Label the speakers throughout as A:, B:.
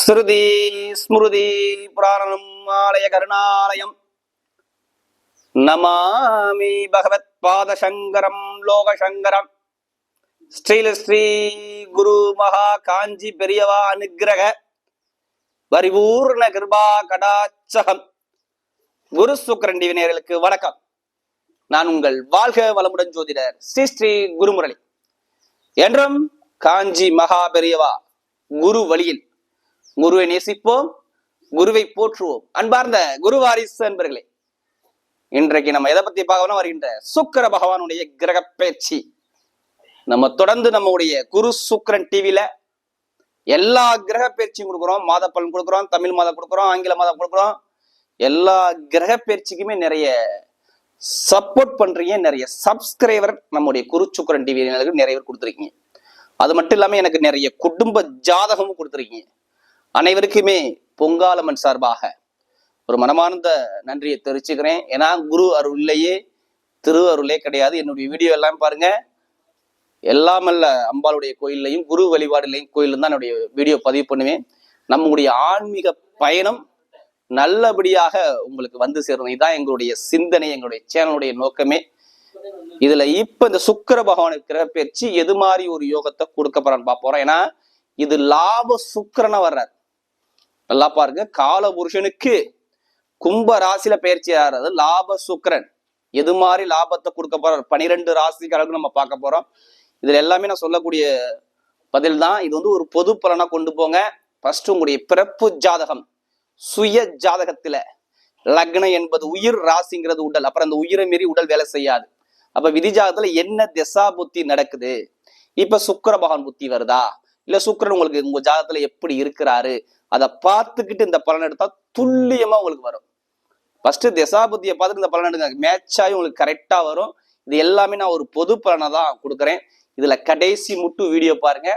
A: ஸ்ருதி ஸ்மிருதி புராணம் ஆலய கருணாலயம் நமாமி பகவத் பாதசங்கரம் லோகசங்கரம் ஸ்ரீல ஸ்ரீ குரு மகா காஞ்சி பெரியவா அனுகிரக பரிபூர்ண கிருபா கடாச்சகம். குரு சுக்கிரன் டிவி நேயர்களுக்கு வணக்கம். நான் உங்கள் வாழ்க வளமுடன் ஜோதிடர் ஸ்ரீ ஸ்ரீ குருமுரளி. என்றும் காஞ்சி மகா பெரியவா குரு வழியில் குருவை நேசிப்போம், குருவை போற்றுவோம். அன்பார்ந்த குரு வாரிசு அன்பர்களே, இன்றைக்கு நம்ம எதை பத்தி பார்க்கணும்? வருகின்ற சுக்கிர பகவானுடைய கிரக பயிற்சி. நம்ம தொடர்ந்து நம்முடைய குரு சுக்கிரன் டிவில எல்லா கிரக பயிற்சியும் கொடுக்குறோம். மாத பலன் கொடுக்குறோம், தமிழ் மாதம் கொடுக்குறோம், ஆங்கில மாதம் கொடுக்குறோம். எல்லா கிரக பயிற்சிக்குமே நிறைய சப்போர்ட் பண்றீங்க. நிறைய சப்ஸ்கிரைபர் நம்முடைய குரு சுக்கிரன் டிவி நிறைய பேர் கொடுத்துருக்கீங்க. அது மட்டும் இல்லாம எனக்கு நிறைய குடும்ப ஜாதகமும் கொடுத்துருக்கீங்க. அனைவருக்குமே பொங்காலம்மன் சார்பாக ஒரு மனமார்ந்த நன்றியை தெரிவிச்சுக்கிறேன். ஏன்னா குரு அருள் இல்லையே திரு அருளே கிடையாது. என்னுடைய வீடியோ எல்லாம் பாருங்க, எல்லாமல்ல அம்பாளுடைய கோயில்லையும் குரு வழிபாடுலையும் கோயிலும் தான் என்னுடைய வீடியோ பதிவு பண்ணுவேன். நம்முடைய ஆன்மீக பயணம் நல்லபடியாக உங்களுக்கு வந்து சேரணும். இதுதான் எங்களுடைய சிந்தனை, எங்களுடைய சேனலுடைய நோக்கமே. இதுல இப்ப இந்த சுக்கிர பகவானுக்கு கிரக பயிற்சி எது மாதிரி ஒரு யோகத்தை கொடுக்க போறான்னு பார்ப்போம். ஏன்னா இது லாப சுக்கிரனா வர்றார். நல்லா பாருங்க, கால புருஷனுக்கு கும்ப ராசியில பயிற்சி ஆகிறது லாப சுக்கிரன். எது மாதிரி லாபத்தை கொடுக்க போறார்? 12 ராசிகளுக்கு நம்ம பார்க்க போறோம். இதுல எல்லாமே நான் சொல்லக்கூடிய பதில் தான். இது வந்து ஒரு பொது பலனா கொண்டு போங்க. ஃபர்ஸ்ட் உங்களுடைய பிறப்பு ஜாதகம், சுய ஜாதகத்துல லக்னம் என்பது உயிர், ராசிங்கிறது உடல். அப்புறம் அந்த உயிரை மீறி உடல் வேலை செய்யாது. அப்ப விதி ஜாதகத்துல என்ன திசா புத்தி நடக்குது, இப்ப சுக்கிர பகவான் புத்தி வருதா, இல்ல சுக்கிரன் உங்களுக்கு உங்க ஜாதகத்துல எப்படி இருக்கிறாரு, அதை பார்த்துக்கிட்டு இந்த பலன் எடுத்தா துல்லியமா உங்களுக்கு வரும். ஃபர்ஸ்ட் திசாபுத்தியை பார்த்துட்டு இந்த பலன் எடுங்க, மேட்சாகி உங்களுக்கு கரெக்டா வரும். இது எல்லாமே நான் ஒரு பொது பலனை தான் கொடுக்குறேன். இதுல கடைசி முட்டு வீடியோ பாருங்க.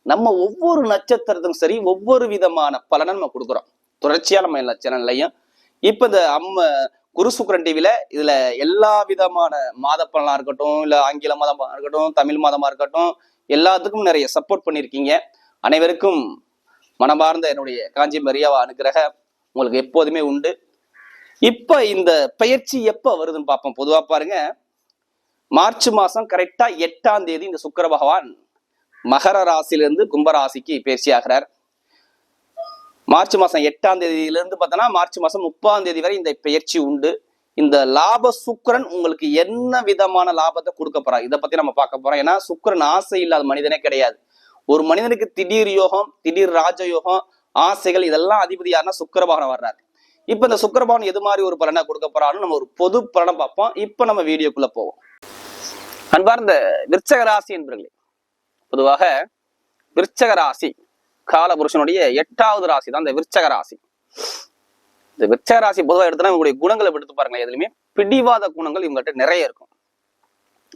A: நம்ம ஒவ்வொரு நட்சத்திரத்துக்கும் சரி ஒவ்வொரு விதமான பலனை நம்ம கொடுக்குறோம் தொடர்ச்சியா நம்ம எல்லா சேனல்லையும். இப்ப இந்த குரு சுக்கிரன் டிவில இதுல எல்லா விதமான மாத பலனா இருக்கட்டும், இல்ல ஆங்கில மாதமா இருக்கட்டும், தமிழ் மாதமா இருக்கட்டும், எல்லாத்துக்கும் நிறைய சப்போர்ட் பண்ணியிருக்கீங்க. அனைவருக்கும் மனமார்ந்த என்னுடைய காஞ்சி பெரியவா அனுகிரக உங்களுக்கு எப்போதுமே உண்டு. இப்ப இந்த பயிற்சி எப்ப வருதுன்னு பார்ப்போம். பொதுவா பாருங்க, மார்ச் மாசம் கரெக்டா 8ஆம் தேதி இந்த சுக்கிர பகவான் மகர ராசியிலிருந்து கும்பராசிக்கு பயிற்சி ஆகிறார். மார்ச் மாசம் 8ஆம் தேதியிலிருந்து பார்த்தோன்னா மார்ச் மாசம் 30ஆம் தேதி வரை இந்த பயிற்சி உண்டு. இந்த லாப சுக்கிரன் உங்களுக்கு என்ன விதமான லாபத்தை கொடுக்க போறார், இதை பத்தி நம்ம பார்க்க போறோம். ஏன்னா சுக்கிரன் ஆசை இல்லாத மனிதனே கிடையாது. ஒரு மனிதனுக்கு திடீர் யோகம், திடீர் ராஜயோகம், ஆசைகள், இதெல்லாம் அதிபதி யாருன்னா சுக்கிர பகவான் வர்றாரு. இப்ப இந்த சுக்கிர பகவான் எது மாதிரி ஒரு பலனை கொடுக்க போறாருன்னு நம்ம ஒரு பொது பலனை பார்ப்போம். இப்ப நம்ம வீடியோக்குள்ள போவோம். அன்பார்ந்த விருச்சக ராசி என்பர்களே, பொதுவாக விருச்சக ராசி கால புருஷனுடைய 8வது ராசி தான் இந்த விருச்சக ராசி. இந்த விருச்சக ராசி பொதுவாக எடுத்தோம்னா இவங்களுடைய குணங்களை எடுத்து பாருங்களேன். எதுலையுமே பிடிவாத குணங்கள் இவங்ககிட்ட நிறைய இருக்கும்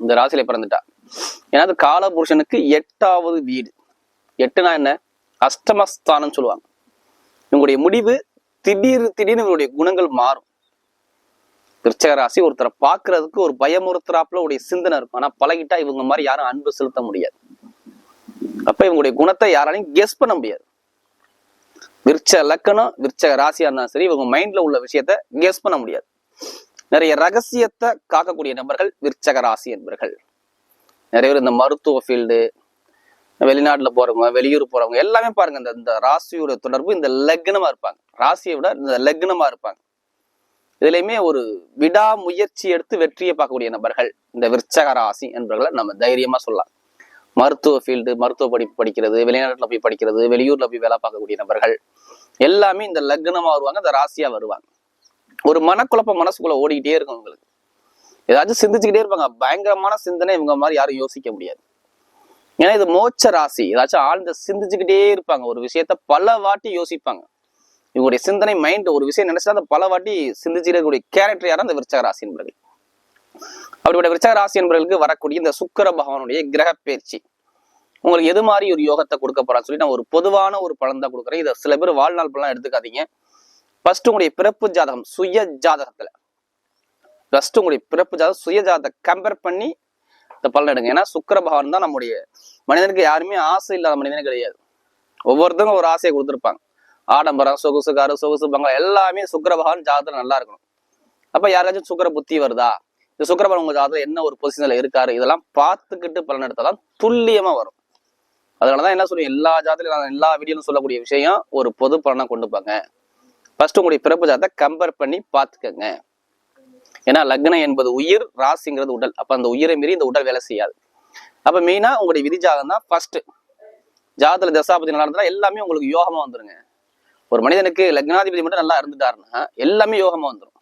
A: இந்த ராசியில பிறந்துட்டா. ஏன்னா அது கால புருஷனுக்கு 8வது வீடு. 8னா என்ன? அஷ்டமஸ்தானம் சொல்லுவாங்க. இவங்களுடைய முடிவு திடீர்னு இவங்களுடைய குணங்கள் மாறும். விருச்சக ராசி ஒருத்தரை பார்க்கறதுக்கு ஒரு பயமுறுத்துறாப்புல உடைய சிந்தனை இருக்கும். ஆனா பழகிட்டா இவங்க மாதிரி யாரும் அன்பு செலுத்த முடியாது. அப்ப இவங்களுடைய குணத்தை யாராலையும் கெஸ் பண்ண முடியாது. விருச்சக லக்கணம், விருச்சக ராசியா இருந்தாலும் சரி, இவங்க மைண்ட்ல உள்ள விஷயத்த கெஸ் பண்ண முடியாது. நிறைய ரகசியத்தை காக்கக்கூடிய நபர்கள் விருச்சக ராசி என்பர்கள். நிறைய பேர் இந்த மருத்துவ ஃபீல்டு, வெளிநாட்டுல போறவங்க, வெளியூர் போறவங்க எல்லாமே பாருங்க இந்த ராசியோட தொடர்பு இந்த லக்னமா இருப்பாங்க. ராசியை விட இந்த லக்னமா இருப்பாங்க. இதுலயுமே ஒரு விடாமுயற்சி எடுத்து வெற்றியை பார்க்கக்கூடிய நபர்கள் இந்த விருச்சக ராசி என்பவர்களை நம்ம தைரியமா சொல்லலாம். மருத்துவ ஃபீல்டு, மருத்துவ படிப்பு படிக்கிறது, வெளிநாட்டுல போய் படிக்கிறது, வெளியூர்ல போய் வேலை பார்க்கக்கூடிய நபர்கள் எல்லாமே இந்த லக்னமா வருவாங்க, இந்த ராசியா வருவாங்க. ஒரு மனக்குழப்பம் மனசுக்குள்ள ஓடிக்கிட்டே இருக்கும். உங்களுக்கு ஏதாச்சும் சிந்திச்சுக்கிட்டே இருப்பாங்க. பயங்கரமான சிந்தனை இவங்க மாதிரி யாரும் யோசிக்க முடியாது. ஏன்னா இது மோட்ச ராசி. ஏதாச்சும் ஆழ்ந்த சிந்திச்சுக்கிட்டே இருப்பாங்க. ஒரு விஷயத்த பல வாட்டி யோசிப்பாங்க. இவங்களுடைய சிந்தனை மைண்ட் ஒரு விஷயம் நினைச்சா அந்த பல வாட்டி சிந்திச்சுக்கிட்டே இருக்கக்கூடிய கேரக்டர் யாரும் அந்த விருச்சக ராசி என்பவர்கள். அப்படிப்பட்ட விருச்சக ராசி என்பவர்களுக்கு வரக்கூடிய இந்த சுக்கிர பகவானுடைய கிரக பயிற்சி உங்களுக்கு எது மாதிரி ஒரு யோகத்தை கொடுக்க போறான்னு சொல்லி நான் ஒரு பொதுவான ஒரு பலன் தான் கொடுக்குறேன். இதை சில பேர் வாழ்நாள் பலன் எடுத்துக்காதீங்க. ஃபர்ஸ்ட் உங்களுடைய பிறப்பு ஜாதகம், சுய ஜாதகத்துல ஃபர்ஸ்ட் உங்களுடைய பிறப்பு ஜாதகம் சுய ஜாதகத்தை கம்பேர் பண்ணி இந்த பலன் எடுங்க. ஏன்னா சுக்கிர பகவான் தான் நம்முடைய மனிதனுக்கு யாருமே ஆசை இல்லாத மனிதனே கிடையாது. ஒவ்வொருத்தருக்கும் ஒரு ஆசையை கொடுத்துருப்பாங்க. ஆடம்பரம், சொகுசு காரு, சொகுசு பங்களா எல்லாமே சுக்கிர பகவான் ஜாதகத்துல நல்லா இருக்கணும். அப்ப யாராச்சும் சுக்கிர புத்தி வருதா, இந்த சுக்கிர பகவான் உங்க ஜாதகத்துல என்ன ஒரு பொசிஷன்ல இருக்காரு, இதெல்லாம் பார்த்துக்கிட்டு பலன் எடுத்தாதான் துல்லியமா வரும். அதனாலதான் என்ன சொல்லுவேன், எல்லா ஜாதகத்திலும் நான் எல்லா வீடியோலும் சொல்லக்கூடிய விஷயம் ஒரு பொது பலனை கொண்டு போங்க. ஃபர்ஸ்ட் உங்களுடைய பிறப்பு ஜாதகத்தை கம்பேர் பண்ணி பார்த்துக்கங்க. ஏன்னா லக்னம் என்பது உயிர், ராசிங்கிறது உடல். அப்ப அந்த உயிரை மீறி இந்த உடல் வேலை செய்யாது. அப்ப மெயினா உங்களுடைய விதி ஜாதகம் தான் ஃபர்ஸ்ட். ஜாதகத்துல தசாபதி நல்லா இருந்தா எல்லாமே உங்களுக்கு யோகமா வந்துருங்க. ஒரு மனிதனுக்கு லக்னாதிபதி மட்டும் நல்லா இருந்துட்டாருன்னா எல்லாமே யோகமா வந்துடும்.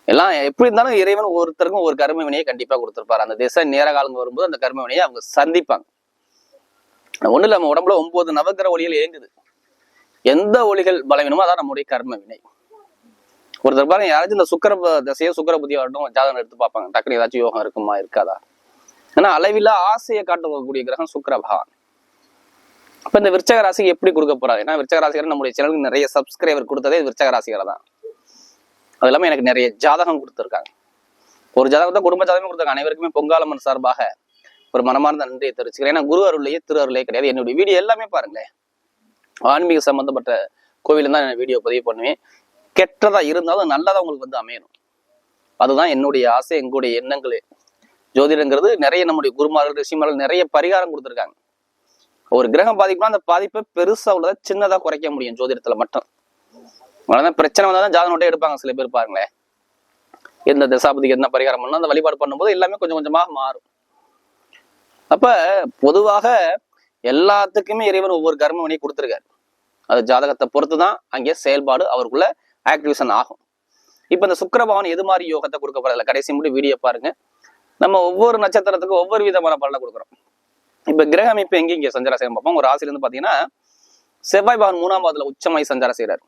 A: எல்லாம் எப்படி இருந்தாலும் இறைவன் ஒருத்தருக்கும் ஒரு கர்ம வினையை கண்டிப்பா கொடுத்திருப்பாரு. அந்த திசை நேர காலங்கள் வரும்போது அந்த கர்ம வினையை அவங்க சந்திப்பாங்க. ஒண்ணு இல்ல, நம்ம உடம்புல 9 நவக்கிர ஒளிகள் இயங்குது. எந்த ஒளிகள் பலவீனமோ அதான் நம்முடைய கர்ம வினை. ஒருத்தர் பாருங்க, யாராச்சும் இந்த சுக்கர தசையோ சுக்கர புத்தியோ வரட்டும் ஜாதகம் எடுத்து பார்ப்பாங்க, டக்குனு ஏதாச்சும் யோகம் இருக்குமா இருக்காதா. ஏன்னா அளவில்லா ஆசையை காட்டக்கூடிய கிரகம் சுக்கிர பகவான். அப்ப இந்த விருச்சக ராசிக்கு எப்படி கொடுக்க போறாரு? ஏன்னா விருச்சக ராசிகர் நம்முடைய சேனலுக்கு நிறைய சப்ஸ்கிரைபர் கொடுத்ததே விருச்சக ராசிகரை தான். அது இல்லாம எனக்கு நிறைய ஜாதகம் கொடுத்துருக்காங்க. ஒரு ஜாதகத்தை குடும்ப ஜாதகமே கொடுத்தாங்க. அனைவருக்குமே பொங்காலம்மன் சார்பாக ஒரு மனமார்ந்த நன்றியை தெரிவிச்சுக்கிறேன். ஏன்னா குரு அருளையே திரு அருளையே கிடையாது. என்னுடைய வீடியோ எல்லாமே பாருங்களேன், ஆன்மீக சம்பந்தப்பட்ட கோவில தான் வீடியோ பதிவு பண்ணுவேன். கெட்டதா இருந்தாலும் நல்லதா உங்களுக்கு வந்து அமையணும். அதுதான் என்னுடைய ஆசை, எங்களுடைய எண்ணங்களே. ஜோதிடங்கிறது நிறைய நம்முடைய குருமார்கள் ரிஷிமார்கள் நிறைய பரிகாரம் கொடுத்துருக்காங்க. ஒரு கிரகம் பாதிப்புனா அந்த பாதிப்பை பெருசா உள்ளதை சின்னதா குறைக்க முடியும் ஜோதிடத்துல மட்டும். அதனால பிரச்சனை வந்தாதான் ஜாதகம் நோட்டே எடுப்பாங்க சில பேர் பாருங்களேன். எந்த தசாபதிக்கு என்ன பரிகாரம் பண்ணணும் அந்த வழிபாடு பண்ணும்போது எல்லாமே கொஞ்சம் கொஞ்சமாக மாறும். அப்ப பொதுவாக எல்லாத்துக்குமே இறைவன் ஒவ்வொரு கர்ம வினையை கொடுத்துருக்காரு. அது ஜாதகத்தை பொறுத்துதான் அங்கே செயல்பாடு அவருக்குள்ள ஆக்டிவேஷன் ஆகும். இப்ப இந்த சுக்கிர பகவான் எது மாதிரி யோகத்தை கொடுக்கப்படல, கடைசி மட்டும் வீடியோ பாருங்க. நம்ம ஒவ்வொரு நட்சத்திரத்துக்கும் ஒவ்வொரு விதமான பலனை கொடுக்குறோம். இப்ப கிரக அமைப்பு எங்க சஞ்சாரம் செய்யணும் பார்ப்போம். ஒரு ராசில இருந்து பாத்தீங்கன்னா செவ்வாய் பகவான் 3ஆம் பாவத்துல உச்சமாய் சஞ்சாரம் செய்யறாரு.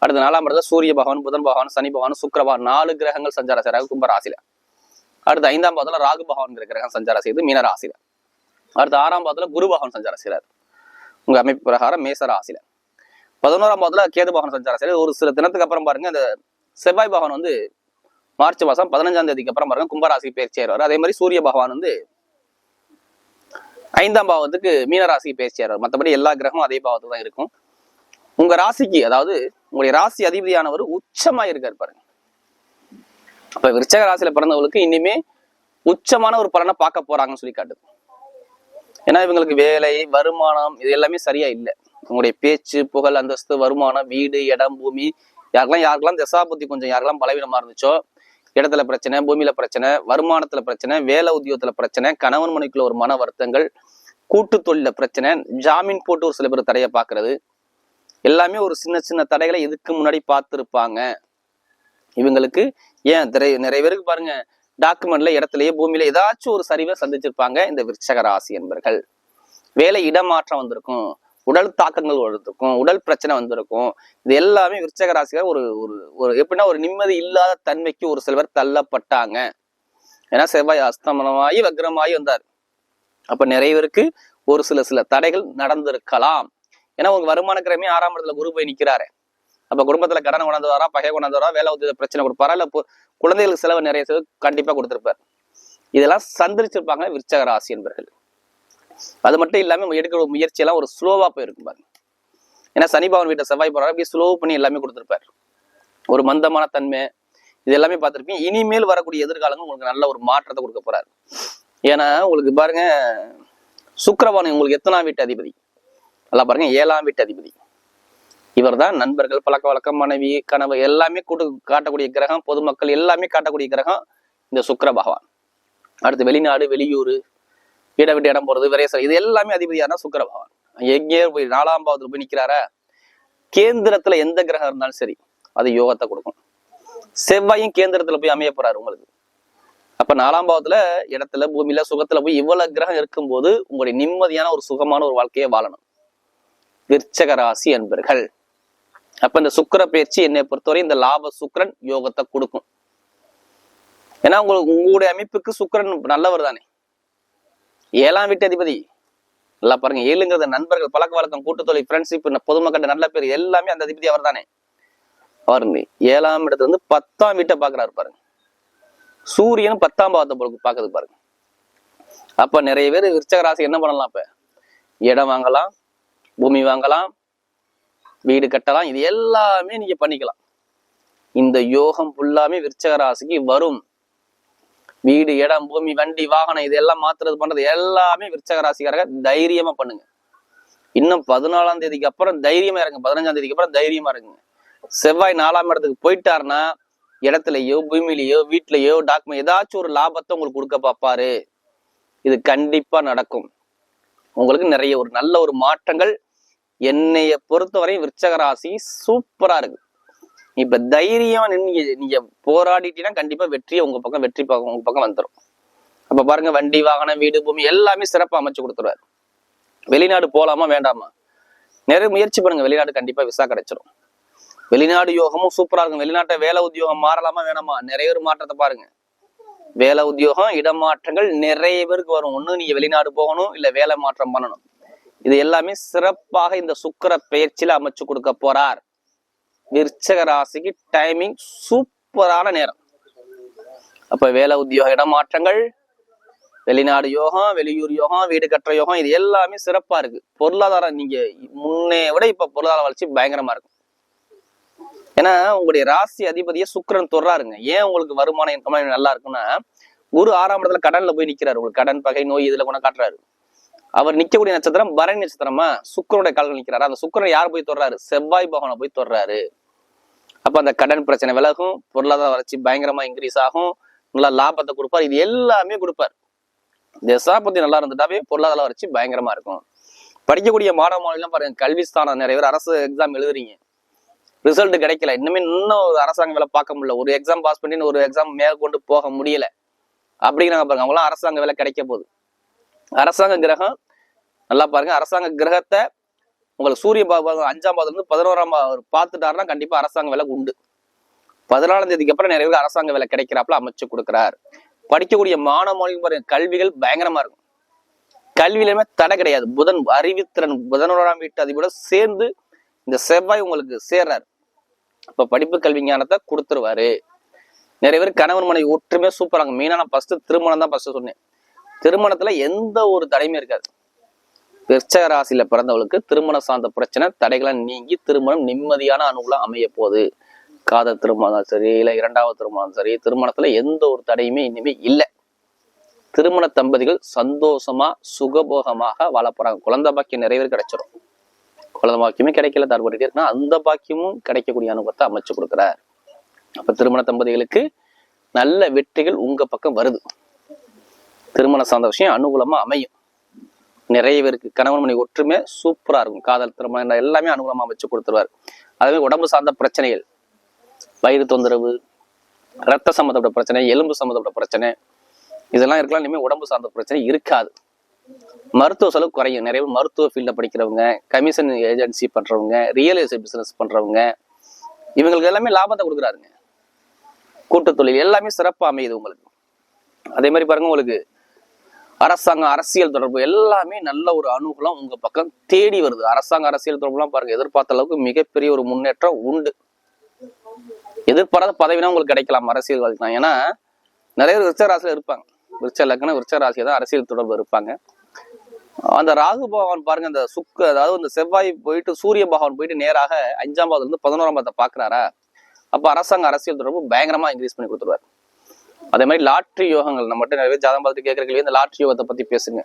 A: அடுத்த 4ஆம் இடத்துல சூரிய பகவான், புதன் பகவான், சனி பகவான், சுக்கிர பகவான் 4 கிரகங்கள் சஞ்சாரம் செய்யறாரு கும்ப ராசியில. அடுத்த 5ஆம் பாவத்துல ராகு பகவான் கிரகம் சஞ்சாரம் செய்து மீன ராசியில. அடுத்த 6ஆம் பாவத்துல குரு பகவான் சஞ்சாரம் செய்யறாரு உங்க அமைப்பு பிரகாரம் மேச ராசியில. 11ஆம் பாவத்துல கேது பகவான் சஞ்சாரம் செய்யறாரு. ஒரு சில தினத்துக்கு அப்புறம் பாருங்க அந்த செவ்வாய் பகவான் வந்து மார்ச் மாசம் 15ஆம் தேதிக்கு அப்புறம் பாருங்க கும்பராசிக்கு பயிற்சி ஆயிடுவார். அதே மாதிரி சூரிய பகவான் வந்து 5ஆம் பாவத்துக்கு மீனராசிக்கு பயிற்சி ஆயிடுவார். மற்றபடி எல்லா கிரகமும் அதே பாவத்துக்கு தான் இருக்கும். உங்க ராசிக்கு, அதாவது உங்களுடைய ராசி அதிபதியானவர் உச்சமா இருக்காரு பாருங்க. அப்ப விருச்சக ராசியில பிறந்தவங்களுக்கு இனிமே உச்சமான ஒரு பலனை பார்க்க போறாங்கன்னு சொல்லி காட்டுது. ஏன்னா இவங்களுக்கு வேலை, வருமானம் இது எல்லாமே சரியா இல்லை. உங்களுடைய பேச்சு, புகழ், அந்தஸ்து, வருமானம், வீடு, இடம், பூமி, யாருக்கெல்லாம் தசாபுத்தி கொஞ்சம் யாருக்கெல்லாம் பலவீனமா இருந்துச்சோ, இடத்துல பிரச்சனை, பூமியில பிரச்சனை, வருமானத்துல பிரச்சனை, வேலை உத்தியோகத்துல பிரச்சனை, கணவன் மனைக்குள்ள ஒரு மன வருத்தங்கள், கூட்டு தொழில பிரச்சனை, ஜாமீன் போட்டு ஒரு சில பேர் தடையை பாக்குறது, எல்லாமே ஒரு சின்ன சின்ன தடைகளை இதுக்கு முன்னாடி பார்த்துருப்பாங்க. இவங்களுக்கு ஏன் நிறைய பேருக்கு பாருங்க டாக்குமெண்ட்ல, இடத்துலயே, பூமியில ஏதாச்சும் ஒரு சரிவை சந்திச்சிருப்பாங்க இந்த விருச்சக ராசி என்பர்கள். வேலை இடமாற்றம் வந்திருக்கும், உடல் தாக்கங்கள் வந்திருக்கும், உடல் பிரச்சனை வந்திருக்கும். இது எல்லாமே விருச்சக ராசிக்கார ஒரு எப்படின்னா ஒரு நிம்மதி இல்லாத தன்மைக்கு ஒரு சிலவர் தள்ளப்பட்டாங்க. ஏன்னா செவ்வாய் அஸ்தமனமாயி வக்ரமாயி வந்தார். அப்ப நிறைய பேருக்கு ஒரு சில தடைகள் நடந்திருக்கலாம். ஏன்னா உங்க வருமான கிரமே 6ஆம் இடத்துல குரு போய் நிக்கிறாரு. அப்ப குடும்பத்துல கடன் கொண்டாந்து வரா, பகை கொண்டாந்து வரா, வேலை உத்தியோக பிரச்சனை கொடுப்பாரா, இல்ல குழந்தைகளுக்கு செலவு நிறைய செலவு கண்டிப்பா கொடுத்திருப்பார். இதெல்லாம் சந்திச்சிருப்பாங்க விருச்சக ராசி என்பர்கள். அது மட்டும் இல்லாம எடுக்கிற முயற்சி எல்லாம் ஒரு ஸ்லோவா போயிருக்கும் பாருங்க. ஏன்னா சனி பகவான் வீட்டை செவ்வாய் போறாரு, அப்படியே ஸ்லோ பண்ணி எல்லாமே கொடுத்திருப்பாரு. ஒரு மந்தமான தன்மை இது எல்லாமே பார்த்திருப்பீங்க. இனிமேல் வரக்கூடிய எதிர்காலங்கள் உங்களுக்கு நல்ல ஒரு மாற்றத்தை கொடுக்க போறாரு. ஏன்னா உங்களுக்கு பாருங்க சுக்கிரவான் உங்களுக்கு எத்தனாம் வீட்டு அதிபதி, நல்லா பாருங்க 7ஆம் வீட்டு அதிபதி. இவர் தான் நண்பர்கள், பழக்க வழக்கம், மனைவி, கனவு எல்லாமே காட்டக்கூடிய கிரகம், பொதுமக்கள் எல்லாமே காட்டக்கூடிய கிரகம் இந்த சுக்கிர பகவான். அடுத்து வெளிநாடு, வெளியூர், வீடை விட்டு இடம் போறது, விரைய இது எல்லாமே அதிபதியான சுக்கிர பகவான். எங்கேயோ போய் 4ஆம் பாவத்துல போய் நிக்கிறாரா, கேந்திரத்துல எந்த கிரகம் இருந்தாலும் சரி அது யோகத்தை கொடுக்கும். செவ்வாயும் கேந்திரத்துல போய் அமைய போறாரு உங்களுக்கு. அப்ப 4ஆம் பாவத்துல இடத்துல, பூமியில, சுகத்துல போய் இவ்வளவு கிரகம் இருக்கும்போது உங்களுடைய நிம்மதியான ஒரு சுகமான ஒரு வாழ்க்கையை வாழணும் விருச்சக ராசி என்பர்கள். அப்ப இந்த சுக்கிர பயிற்சி என்னை பொறுத்தவரை இந்த லாப சுக்கிரன் யோகத்தை கொடுக்கும். ஏன்னா உங்களுடைய அமைப்புக்கு சுக்கிரன் நல்லவர் தானே, 7ஆம் வீட்டு அதிபதி. நல்லா பாருங்க, 7ங்கிறது நண்பர்கள், பழக்க வழக்கம், கூட்டுத்தொழில், ஃப்ரெண்ட்ஷிப், பொதுமக்கள் நல்ல பேர் எல்லாமே அந்த அதிபதி அவர் தானே. அவர் 7ஆம் இடத்துல இருந்து 10ஆம் வீட்டை பாக்குறாரு பாருங்க. சூரியன் 10ஆம் பாவத்தை பாக்குறது பாருங்க. அப்ப நிறைய பேர் விருச்சக ராசி என்ன பண்ணலாம், இப்ப இடம் வாங்கலாம், பூமி வாங்கலாம், வீடு கட்டலாம், இது எல்லாமே நீங்க பண்ணிக்கலாம். இந்த யோகம் ஃபுல்லாமே விருச்சக ராசிக்கு வரும். வீடு, இடம், பூமி, வண்டி, வாகனம் இதெல்லாம் மாத்துறது பண்றது எல்லாமே விருச்சக ராசிக்காரங்க தைரியமா பண்ணுங்க. இன்னும் 14ஆம் தேதிக்கு அப்புறம் தைரியமா இருங்க. 15ஆம் தேதிக்கு அப்புறம் தைரியமா இருங்க. செவ்வாய் 4ஆம் இடத்துக்கு போயிட்டாருன்னா இடத்துலயோ, பூமியிலயோ, வீட்லயோ டாக்குமெண்ட் ஏதாச்சும் ஒரு லாபத்தை உங்களுக்கு கொடுக்க பார்ப்பாரு. இது கண்டிப்பா நடக்கும். உங்களுக்கு நிறைய ஒரு நல்ல ஒரு மாற்றங்கள் என்னைய பொறுத்தவரை விருச்சக ராசி சூப்பரா இருக்கு. இப்ப தைரியமா நீங்க போராடிட்டீங்கன்னா கண்டிப்பா வெற்றியை உங்க பக்கம் வந்துடும். அப்ப பாருங்க, வண்டி, வாகனம், வீடு, பூமி எல்லாமே சிறப்பா அமைச்சு கொடுத்துருவாரு. வெளிநாடு போலாமா வேண்டாமா? நிறைய முயற்சி பண்ணுங்க, வெளிநாடு கண்டிப்பா விசா கிடைச்சிடும். வெளிநாடு யோகமும் சூப்பரா இருக்கும். வெளிநாட்டை வேலை உத்தியோகம் மாறலாமா வேணாமா? நிறைய ஒரு மாற்றத்தை பாருங்க. வேலை உத்தியோகம், இடமாற்றங்கள் நிறைய பேருக்கு வரும். ஒண்ணு நீங்க வெளிநாடு போகணும், இல்ல வேலை மாற்றம் பண்ணணும். இது எல்லாமே சிறப்பாக இந்த சுக்கிர பெயர்ச்சியில அமைச்சு கொடுக்க போறார். விருச்சக ராசிக்கு டைமிங் சூப்பரான நேரம். அப்ப வேலை உத்தியோக, இடமாற்றங்கள், வெளிநாடு யோகம், வெளியூர் யோகம், வீடு கட்டுற யோகம், இது எல்லாமே சிறப்பா இருக்கு. பொருளாதாரம் நீங்க முன்னே விட இப்ப பொருளாதார வளர்ச்சி பயங்கரமா இருக்கும். ஏன்னா உங்களுடைய ராசி அதிபதியை சுக்கிரன் தொடுறாருங்க. ஏன் உங்களுக்கு வருமான இன்கம் நல்லா இருக்குன்னா, குரு 6ஆம் இடத்துல கடன்ல போய் நிக்கிறாரு. உங்களுக்கு கடன், பகை, நோய் இதுல கூட காட்டுறாரு. அவர் நிக்கக்கூடிய நட்சத்திரம் பரணி நட்சத்திரமா சுக்கிரனுடைய கால்கள் நிக்கிறாரு. அந்த சுக்கிரன் யார் போய் தொடுறாரு? செவ்வாய் பகவானை போய் தொடுறாரு. அப்ப அந்த கடன் பிரச்சனை விலகும், பொருளாதார வளர்ச்சி பயங்கரமா இன்க்ரீஸ் ஆகும், நல்லா லாபத்தை கொடுப்பார். இது எல்லாமே கொடுப்பார். தசாபதி நல்லா இருந்துட்டாவே பொருளாதார வளர்ச்சி பயங்கரமா இருக்கும். படிக்கக்கூடிய மாணவ மாணவிலாம் பாருங்க, கல்வி ஸ்தானம் நிறைய பேர் அரசு எக்ஸாம் எழுதுறீங்க, ரிசல்ட் கிடைக்கல. இன்னும் ஒரு அரசாங்க வேலை பார்க்க முடியல, ஒரு எக்ஸாம் பாஸ் பண்ணி ஒரு எக்ஸாம் மேற்கொண்டு போக முடியல அப்படிங்கிறாங்க பாருங்க. அவங்களாம் அரசாங்க வேலை கிடைக்க போகுது. அரசாங்க கிரகம் நல்லா பாருங்க, அரசாங்க கிரகத்தை உங்களுக்கு சூரிய 5ஆம் பாவத்துல இருந்து 11ஆம் பார்த்துட்டாருன்னா கண்டிப்பா அரசாங்க வேலை உண்டு. 14ஆம் தேதிக்கு அப்புறம் நிறைய பேருக்கு அரசாங்க வேலை கிடைக்கிறாப்புல அமைச்சு கொடுக்குறாரு. படிக்கக்கூடிய மாணவ மாணவிகள் பாருங்க, கல்விகள் பயங்கரமா இருக்கும். கல்வியிலுமே தடை கிடையாது. புதன் அறிவுத்திறன் 11ஆம் வீட்டு அதிபரோட சேர்ந்து இந்த செவ்வாய் உங்களுக்கு சேர்றாரு. அப்ப படிப்பு கல்வி ஞானத்தை கொடுத்துருவாரு. நிறைய பேர் கணவன் மனைவி ஒற்றுமே சூப்பராங்க. மெயினா நான் ஃபர்ஸ்ட் திருமணம் தான் ஃபர்ஸ்ட் சொன்னேன். திருமணத்துல எந்த ஒரு தடையுமே இருக்காது. விருச்சக ராசியில பிறந்தவளுக்கு திருமணம் சார்ந்த பிரச்சனை தடைகளை நீங்கி திருமணம் நிம்மதியான அனுகூலம் அமைய போகுது. காதல் திருமணம் சரி, இல்ல 2வது திருமணம் சரி, திருமணத்துல எந்த ஒரு தடையுமே இனிமே இல்லை. திருமண தம்பதிகள் சந்தோஷமா சுகபோகமாக வாழ போறாங்க. குழந்தை பாக்கியம் நிறைய பேர் கிடைச்சிடும். குழந்தை பாக்கியமே கிடைக்கல தடுபட்டு இருக்குன்னா அந்த பாக்கியமும் கிடைக்கக்கூடிய அனுபவத்தை அமைச்சு கொடுக்குறார். அப்ப திருமண தம்பதிகளுக்கு நல்ல வெற்றிகள் உங்க பக்கம் வருது. திருமண சார்ந்த விஷயம் அனுகூலமா அமையும். நிறைய பேருக்கு கணவன் மனைவி ஒற்றுமை சூப்பரா இருக்கும். காதல், திருமணம் எல்லாமே அனுகூலமா வச்சு கொடுத்துருவாரு. அதே உடம்பு சார்ந்த பிரச்சனைகள், வயிறு தொந்தரவு, ரத்த சம்மந்தப்பட்ட பிரச்சனை, எலும்பு சம்மந்தப்பட்ட பிரச்சனை இதெல்லாம் இருக்கலாம். இனிமே உடம்பு சார்ந்த பிரச்சனை இருக்காது. மருத்துவ செலவு குறையும். நிறைய மருத்துவ ஃபீல்ட்ல படிக்கிறவங்க, கமிஷன் ஏஜென்சி பண்றவங்க, ரியல் எஸ்டேட் பிசினஸ் பண்றவங்க, இவங்களுக்கு எல்லாமே லாபத்தை கொடுக்குறாருங்க. கூட்டு தொழில் எல்லாமே சிறப்பா அமையுது உங்களுக்கு. அதே மாதிரி பாருங்க, உங்களுக்கு அரசாங்கம், அரசியல் தொடர்பு எல்லாமே நல்ல ஒரு அனுகூலம் உங்க பக்கம் தேடி வருது. அரசாங்க அரசியல் தொடர்புலாம் பாருங்க, எதிர்பார்த்த அளவுக்கு மிகப்பெரிய ஒரு முன்னேற்றம் உண்டு. எதிர்பாராத பதவினா உங்களுக்கு கிடைக்கலாம் அரசியல்வாதிக்கலாம். ஏன்னா நிறைய விருச்ச ராசியில இருப்பாங்க. விருச்ச லக்னம், விருச்ச ராசியை தான் அரசியல் தொடர்பு இருப்பாங்க. அந்த ராகு பகவான் பாருங்க, அந்த அதாவது இந்த செவ்வாய் போயிட்டு சூரிய பகவான் போயிட்டு நேராக 5ஆம் பாவத்துல இருந்து 11ஆம் பாவத்தை பாக்குறாரா, அப்ப அரசாங்க அரசியல் தொடர்பு பயங்கரமா இன்க்ரீஸ் பண்ணி கொடுத்துருவாரு. அதே மாதிரி லாட்ரி யோகங்கள் நம்மகிட்ட நிறைய ஜாதகம் பார்த்து கேட்கற கேள்வி, இந்த லாட்ரி யோகத்தை பத்தி பேசுங்க.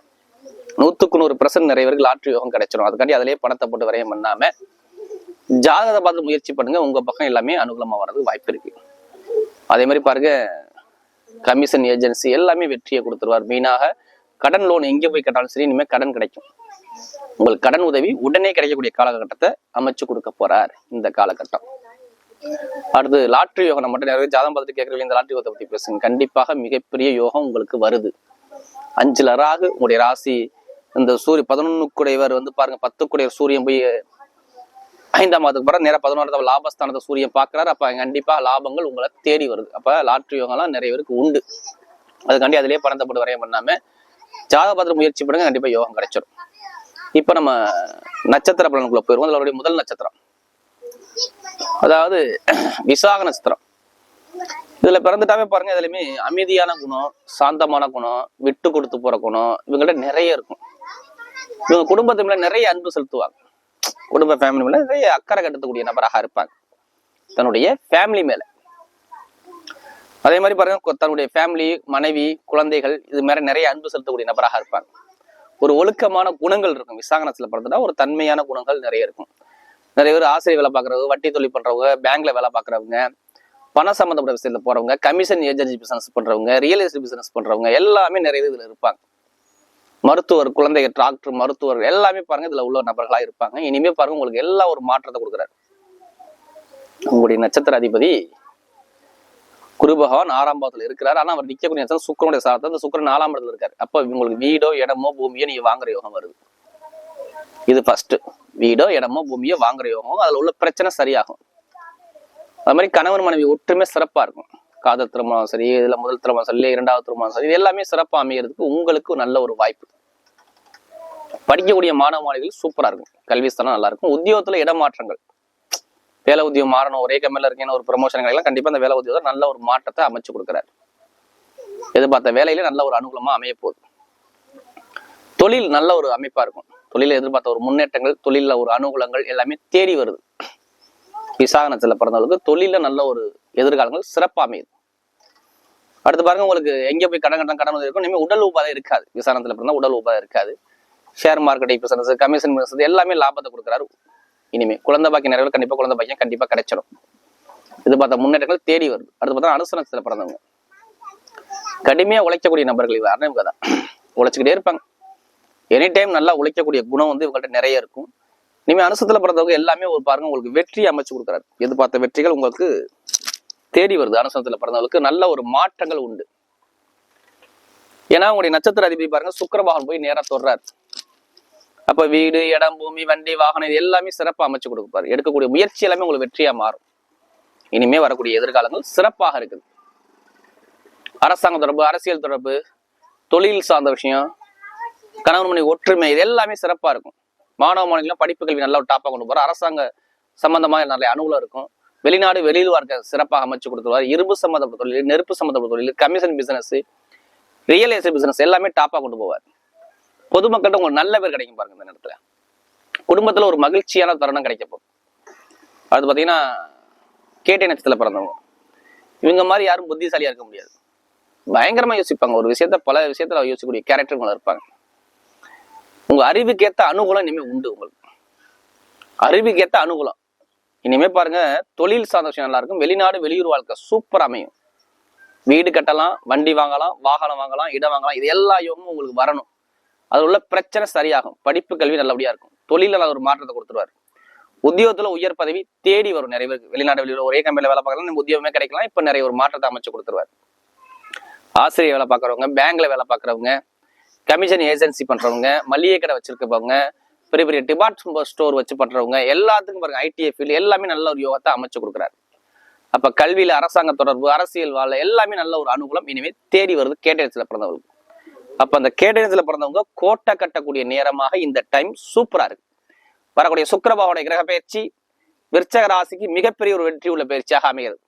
A: 100% நிறைய பேருக்கு லாட்ரி யோகம் கிடைச்சிடும். அதுக்காண்டி அதிலேயே பணத்தை போட்டு வரையம் பண்ணாம ஜாதகத்தை பார்த்து முயற்சி பண்ணுங்க. உங்க பக்கம் எல்லாமே அனுகூலமா வர்றதுக்கு வாய்ப்பு இருக்கு. அதே மாதிரி பாருங்க, கமிஷன் ஏஜென்சி எல்லாமே வெற்றியை கொடுத்துருவார். மெயினாக கடன் லோன் எங்கே போய் கட்டாலும் சரி, இனிமேல் கடன் கிடைக்கும். உங்களுக்கு கடன் உதவி உடனே கிடைக்கக்கூடிய காலகட்டத்தை அமைச்சு கொடுக்க போறார் இந்த காலகட்டம். அடுத்து லாட்ரி யோகம் நம்ம நிறைய ஜாதகம் பார்த்துட்டு கேட்கறீங்க, இந்த லாட்ரி யோகத்தை பத்தி பேசுங்க. கண்டிப்பாக மிகப்பெரிய யோகம் உங்களுக்கு வருது. 5ல் ராகு உங்களுடைய ராசி, இந்த சூரிய 11 குடையவர் பாருங்க, 10 குடையவர் சூரியன் போய் 5ஆம் மாதத்துக்கு பிறகு நேரம் 11ஆவது லாபஸ்தானத்தை சூரியன் பாக்குறாரு. அப்ப கண்டிப்பா லாபங்கள் உங்களை தேடி வருது. அப்ப லாட்ரி யோகம்லாம் நிறைய பேருக்கு உண்டு. அதுக்காண்டி அதிலேயே பணத்தை போட்டு வரையம் பண்ணாம ஜாதக பார்த்து முயற்சி பண்ணுங்க, கண்டிப்பா யோகம் கிடைச்சிடும். இப்ப நம்ம நட்சத்திர பலனுக்குள்ள போயிருவோம். அதோடைய முதல் நட்சத்திரம் அதாவது விசாக நட்சத்திரம். இதுல பிறந்துட்டாவே பாருங்க, இதுலயுமே அமைதியான குணம், சாந்தமான குணம், விட்டு கொடுத்து போற குணம் இவங்கள்ட்ட நிறைய இருக்கும். இவங்க குடும்பத்து மேல நிறைய அன்பு செலுத்துவாங்க. குடும்ப ஃபேமிலி மேல நிறைய அக்கறை கட்டக்கூடிய நபராக இருப்பாங்க, தன்னுடைய ஃபேமிலி மேல. அதே மாதிரி பாருங்க, தன்னுடைய ஃபேமிலி, மனைவி, குழந்தைகள் இது மாதிரி நிறைய அன்பு செலுத்தக்கூடிய நபராக இருப்பாங்க. ஒரு ஒழுக்கமான குணங்கள் இருக்கும். விசாகனத்துல பிறந்தா ஒரு தன்மையான குணங்கள் நிறைய இருக்கும். நிறைய பேர் ஆசிரியர் வேலை பார்க்குறவங்க, வட்டி தொழில் பண்றவங்க, பேங்க்ல வேலை பார்க்குறவங்க, பண சம்பந்தப்பட்ட விஷயத்துல போறவங்க, கமிஷன் ஏஜென்சி பிசினஸ் பண்றவங்க, ரியல் எஸ்டேட் பிசினஸ் பண்றவங்க எல்லாமே நிறைய இதுல இருப்பாங்க. மருத்துவர், குழந்தைகள், டாக்டர், மருத்துவர் எல்லாமே பாருங்க இதுல உள்ள நபர்களா இருப்பாங்க. இனிமே பாருங்க உங்களுக்கு எல்லா ஒரு மாற்றத்தை கொடுக்குறாரு. உங்களுடைய நட்சத்திர அதிபதி குரு பகவான் 6ஆம் பாவத்துல இருக்கிறாரு. ஆனா அவர் நிக்கக்கூடிய நட்சத்திரம் சுக்கிரனுடைய சாரத்தை, அந்த சுக்கிரன் 4ஆம் இடத்துல இருக்காரு. அப்ப உங்களுக்கு வீடோ இடமோ பூமியோ நீங்க வாங்குற யோகம் வருது. இது ஃபர்ஸ்ட். வீடோ இடமோ பூமியோ வாங்குற யோகம், அதுல உள்ள பிரச்சனை சரியாகும். அது மாதிரி கணவன் மனைவி ஒற்றுமை சிறப்பா இருக்கும். காதல் திருமணம் சரி, இதுல முதல் திருமணம் சரி, 2வது திருமணம் சரி, இது எல்லாமே சிறப்பா அமைகிறதுக்கு உங்களுக்கு நல்ல ஒரு வாய்ப்பு. படிக்கக்கூடிய மாணவ மாணவிகள் சூப்பரா இருக்கும். கல்வி ஸ்தானம் நல்லா இருக்கும். உத்தியோகத்துல இடமாற்றங்கள், வேலை உத்தியோகம் மாறணும், ஒரே கம்பெனில இருக்கேன்னு ஒரு ப்ரமோஷன் கிடைக்கலாம், கண்டிப்பா அந்த வேலை உத்தியோகம் நல்ல ஒரு மாற்றத்தை அமைச்சு கொடுக்குறாரு. எதிர்பார்த்த வேலையில நல்ல ஒரு அனுகூலமா அமைய போகுது. தொழில் நல்ல ஒரு அமைப்பா இருக்கும். தொழில எதிர்பார்த்த ஒரு முன்னேற்றங்கள், தொழில ஒரு அனுகூலங்கள் எல்லாமே தேடி வருது. விசாகனத்துல பிறந்தவங்களுக்கு தொழில நல்ல ஒரு எதிர்காலங்கள் சிறப்பா அமையுது. அடுத்து பாருங்க, உங்களுக்கு எங்க போய் கடன் இருக்கும். இனிமே உடல் உபாதை இருக்காது. விசாகனத்துல பிறந்தா உடல் உபாதை இருக்காது. Share marketing business, commission business எல்லாமே லாபத்தை கொடுக்குறாரு. இனிமே குழந்தை பாக்கியம் நிறைய கண்டிப்பா குழந்தை பாக்கியம் கண்டிப்பா கிடைச்சிடும். இது பார்த்தா முன்னேற்றங்கள் தேடி வருது. அடுத்து பார்த்தா அனுசனத்துல பிறந்தவங்க கடுமையா உழைக்கக்கூடிய நபர்கள். இவங்க தான் உழைச்சிக்கிட்டே இருப்பாங்க. எனி டைம் நல்லா உழைக்கக்கூடிய குணம் வந்து இவங்கள்ட்ட நிறைய இருக்கும். இனிமே அனுசத்துல பிறந்தவங்க எல்லாமே ஒரு பாருங்க உங்களுக்கு வெற்றி அமைச்சு கொடுக்குறாரு. எதிர்பார்த்த வெற்றிகள் உங்களுக்கு தேடி வருது. அனுசனத்துல பிறந்தவங்களுக்கு நல்ல ஒரு மாற்றங்கள் உண்டு. ஏன்னா உங்களுடைய நட்சத்திர அதிபதி பாருங்க சுக்கிர பகவான் போய் நேரா தொடுறாரு. அப்ப வீடு, இடம், பூமி, வண்டி, வாகனம் இது எல்லாமே சிறப்பா அமைச்சு கொடுப்பாரு. எடுக்கக்கூடிய முயற்சி எல்லாமே உங்களுக்கு வெற்றியா மாறும். இனிமே வரக்கூடிய எதிர்காலங்கள் சிறப்பாக இருக்குது. அரசாங்க தொடர்பு, அரசியல் தொடர்பு, தொழில் சார்ந்த விஷயம், கணவன் மனைவி ஒற்றுமை இது எல்லாமே சிறப்பா இருக்கும். மாணவ மாணவிகளும் படிப்பு கல்வி நல்லா டாப்பா கொண்டு போறாரு. அரசாங்க சம்பந்தமாக நிறைய அனுகூலம் இருக்கும். வெளிநாடு, வெளியில் இருக்க சிறப்பாக அமைச்சு கொடுத்துருவாரு. இரும்பு சம்பந்தப்பட்ட தொழில், நெருப்பு சம்பந்தப்பட்ட தொழில், commission business, real estate business எல்லாமே டாப்பா கொண்டு போவார். பொதுமக்கள்கிட்ட உங்களுக்கு நல்ல பேர் கிடைக்கும் பாருங்க. இந்த நேரத்துல குடும்பத்துல ஒரு மகிழ்ச்சியான தருணம் கிடைக்க போகுது. அடுத்து பாத்தீங்கன்னா கேட்டை நட்சத்திரத்துல பிறந்தவங்க இவங்க மாதிரி யாரும் புத்திசாலியா இருக்க முடியாது. பயங்கரமா யோசிப்பாங்க. ஒரு விஷயத்த பல விஷயத்துல யோசிக்கக்கூடிய கேரக்டர் இருப்பாங்க. உங்க அறிவுக்கேத்த அனுகூலம் இனிமே உண்டு. உங்களுக்கு அறிவுக்கேத்த அனுகூலம் இனிமே பாருங்க. தொழில் சார்ந்த விஷயம் நல்லா இருக்கும். வெளிநாடு, வெளியூர் வாழ்க்கை சூப்பர் அமையும். வீடு கட்டலாம், வண்டி வாங்கலாம், வாகனம் வாங்கலாம், இடம் வாங்கலாம். இது எல்லா யோகமும் உங்களுக்கு வரணும். அது உள்ள பிரச்சனை சரியாகும். படிப்பு கல்வி நல்லபடியா இருக்கும். தொழில ஒரு மாற்றத்தை கொடுத்துருவாரு. உத்தியோகத்துல உயர் பதவி தேடி வரும். நிறைய பேருக்கு வெளிநாடு, வெளியூர் ஒரே கம்பெனில வேலை பார்க்கலாம், நம்ம உத்தியோகமே கிடைக்கலாம். இப்ப நிறைய ஒரு மாற்றத்தை அமைச்சு கொடுத்துருவாரு. ஆசிரியர் வேலை பார்க்குறவங்க, பேங்க்ல வேலை பார்க்குறவங்க, கமிஷன் ஏஜென்சி பண்றவங்க, மளிகை கடை வச்சிருக்கவங்க, பெரிய பெரிய டிபார்ட்மெண்ட் ஸ்டோர் வச்சு பண்றவங்க எல்லாத்துக்கும் பாருங்க ஐடிஎஃப் ஃபீல்டு எல்லாமே நல்ல ஒரு யோகத்தை அமைச்சு கொடுக்குறாரு. அப்ப கல்வியில அரசாங்க தொடர்பு, அரசியல் வாழ எல்லாமே நல்ல ஒரு அனுகூலம் இனிமே தேடி வருது கேட்டகரியில பிறந்தவங்களுக்கு. அப்ப அந்த கேட்டகரியில பிறந்தவங்க கோட்டை கட்டக்கூடிய நேரமாக இந்த டைம் சூப்பரா இருக்கு. வரக்கூடிய சுக்கிர பகவானுடைய கிரக பயிற்சி விருச்சக ராசிக்கு மிகப்பெரிய ஒரு வெற்றி உள்ள பயிற்சியாக அமைகிறது.